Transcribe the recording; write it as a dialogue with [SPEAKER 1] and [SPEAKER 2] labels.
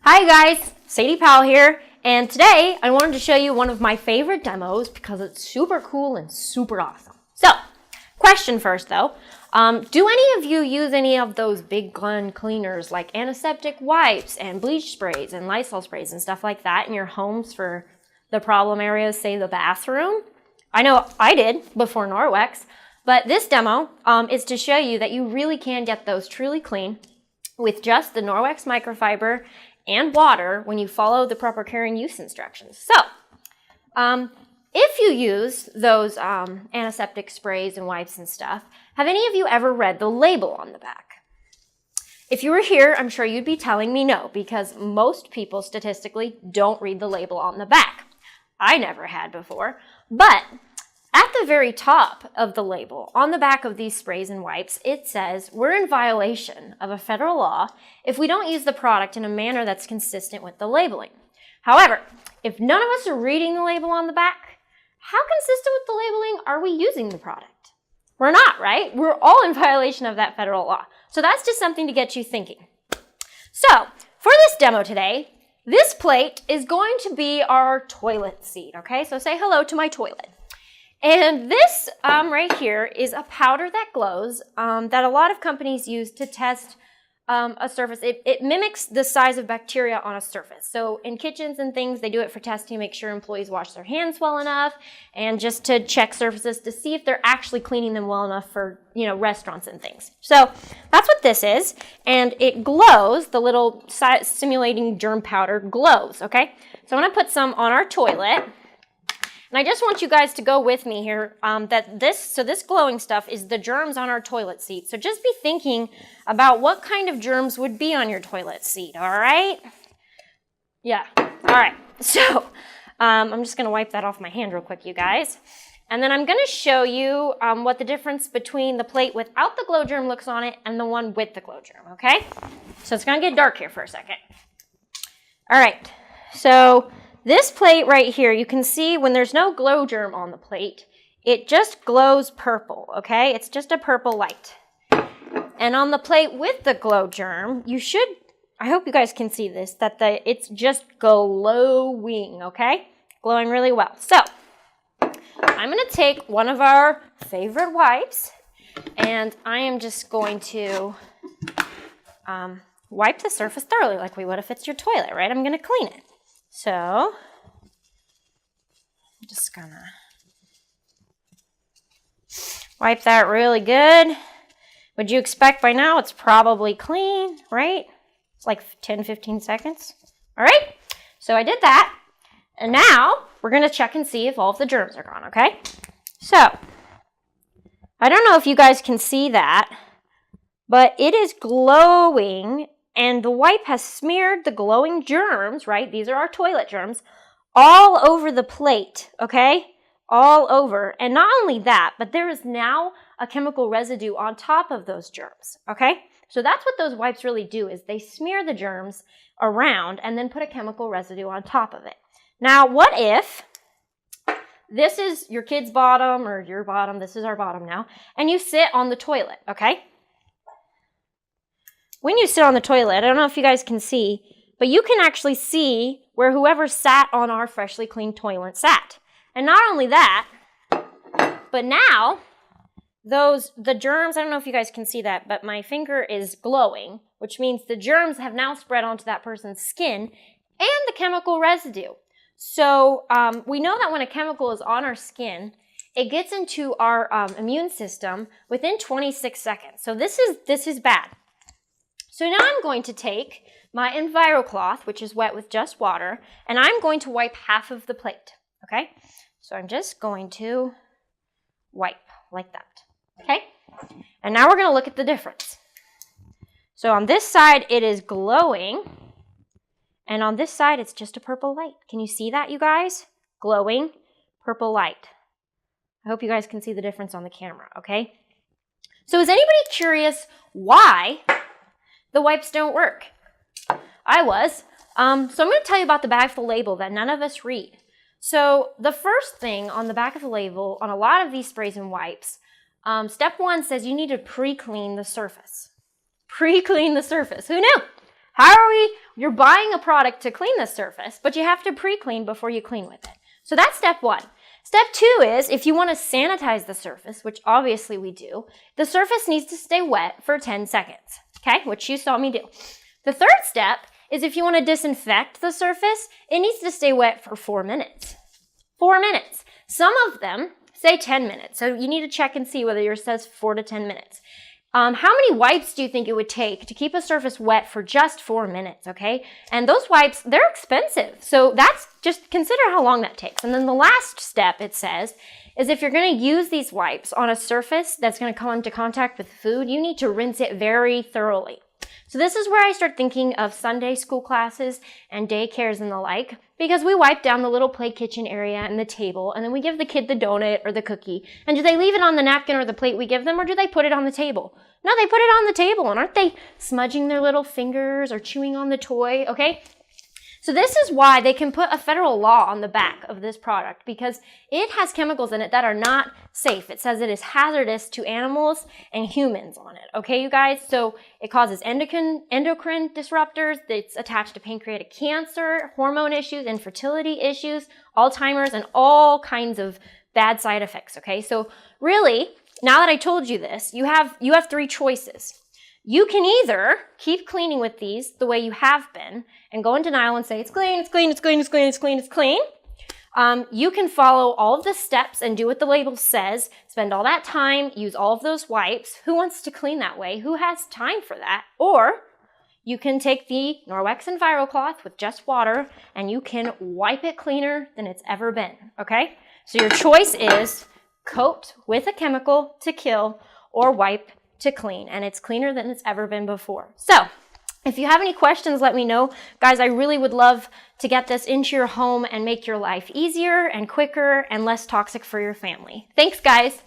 [SPEAKER 1] Hi guys, Sadie Powell here, and today I wanted to show you one of my favorite demos because it's super cool and super awesome. So, question first though, do any of you use any of those big gun cleaners like antiseptic wipes and bleach sprays and Lysol sprays and stuff like that in your homes for the problem areas, say the bathroom? I know I did before Norwex, but this demo is to show you that you really can get those truly clean with just the Norwex microfiber and water when you follow the proper care and use instructions. So, if you use those antiseptic sprays and wipes and stuff, have any of you ever read the label on the back? If you were here, I'm sure you'd be telling me no, because most people statistically don't read the label on the back. I never had before, but at the very top of the label, on the back of these sprays and wipes, it says we're in violation of a federal law if we don't use the product in a manner that's consistent with the labeling. However, if none of us are reading the label on the back, how consistent with the labeling are we using the product? We're not, right? We're all in violation of that federal law. So that's just something to get you thinking. So, for this demo today, this plate is going to be our toilet seat, okay? So say hello to my toilet. And this right here is a powder that glows that a lot of companies use to test a surface. It mimics the size of bacteria on a surface. So in kitchens and things, they do it for testing to make sure employees wash their hands well enough and just to check surfaces to see if they're actually cleaning them well enough for, restaurants and things. So that's what this is. And it glows, the little simulating germ powder glows, okay? So I'm going to put some on our toilet. And I just want you guys to go with me here that this glowing stuff is the germs on our toilet seat. So just be thinking about what kind of germs would be on your toilet seat, all right? Yeah, all right. So I'm just going to wipe that off my hand real quick, you guys. And then I'm going to show you what the difference between the plate without the glow germ looks on it and the one with the glow germ, okay? So it's going to get dark here for a second. All right, so this plate right here, you can see when there's no glow germ on the plate, it just glows purple, okay? It's just a purple light. And on the plate with the glow germ, I hope you guys can see this, that it's just glowing, okay? Glowing really well. So, I'm going to take one of our favorite wipes, and I am just going to wipe the surface thoroughly like we would if it's your toilet, right? I'm going to clean it. So, I'm just gonna wipe that really good. Would you expect by now it's probably clean, right? It's like 10, 15 seconds. All right, so I did that. And now we're gonna check and see if all of the germs are gone, okay? So, I don't know if you guys can see that, but it is glowing. And the wipe has smeared the glowing germs, right? These are our toilet germs, all over the plate, okay? All over. And not only that, but there is now a chemical residue on top of those germs, okay? So that's what those wipes really do, is they smear the germs around and then put a chemical residue on top of it. Now, what if this is your kid's bottom or your bottom, this is our bottom now, and you sit on the toilet, okay? When you sit on the toilet, I don't know if you guys can see, but you can actually see where whoever sat on our freshly cleaned toilet sat. And not only that, but now the germs, I don't know if you guys can see that, but my finger is glowing, which means the germs have now spread onto that person's skin and the chemical residue. So we know that when a chemical is on our skin, it gets into our immune system within 26 seconds. So this is bad. So now I'm going to take my EnviroCloth, which is wet with just water, and I'm going to wipe half of the plate, okay? So I'm just going to wipe like that, okay? And now we're going to look at the difference. So on this side, it is glowing, and on this side, it's just a purple light. Can you see that, you guys? Glowing purple light. I hope you guys can see the difference on the camera, okay? So is anybody curious why the wipes don't work? I was. So I'm going to tell you about the back of the label that none of us read. So the first thing on the back of the label on a lot of these sprays and wipes, step 1 says you need to pre-clean the surface. Pre-clean the surface. Who knew? How are we you're buying a product to clean the surface, but you have to pre-clean before you clean with it. So that's step one. Step two is if you want to sanitize the surface, which obviously we do, the surface needs to stay wet for 10 seconds, okay, which you saw me do. The third step is if you want to disinfect the surface, it needs to stay wet for 4 minutes. 4 minutes. Some of them say 10 minutes, so you need to check and see whether yours says 4 to 10 minutes. How many wipes do you think it would take to keep a surface wet for just 4 minutes, okay? And those wipes, they're expensive. So that's just consider how long that takes. And then the last step, it says, is if you're going to use these wipes on a surface that's going to come into contact with food, you need to rinse it very thoroughly. So this is where I start thinking of Sunday school classes and daycares and the like, because we wipe down the little play kitchen area and the table, and then we give the kid the donut or the cookie. And do they leave it on the napkin or the plate we give them, or do they put it on the table? No, they put it on the table, and aren't they smudging their little fingers or chewing on the toy, okay? So this is why they can put a federal law on the back of this product, because it has chemicals in it that are not safe. It says it is hazardous to animals and humans on it, okay, you guys? So it causes endocrine disruptors, it's attached to pancreatic cancer, hormone issues, infertility issues, Alzheimer's, and all kinds of bad side effects, okay? So really, now that I told you this, you have 3 choices. You can either keep cleaning with these the way you have been and go in denial and say, it's clean, it's clean, it's clean, it's clean, it's clean, it's clean. You can follow all of the steps and do what the label says, spend all that time, use all of those wipes. Who wants to clean that way? Who has time for that? Or you can take the Norwex and Viral Cloth with just water and you can wipe it cleaner than it's ever been, okay? So your choice is coat with a chemical to kill or wipe to clean, and it's cleaner than it's ever been before. So if you have any questions, let me know. Guys, I really would love to get this into your home and make your life easier and quicker and less toxic for your family. Thanks, guys.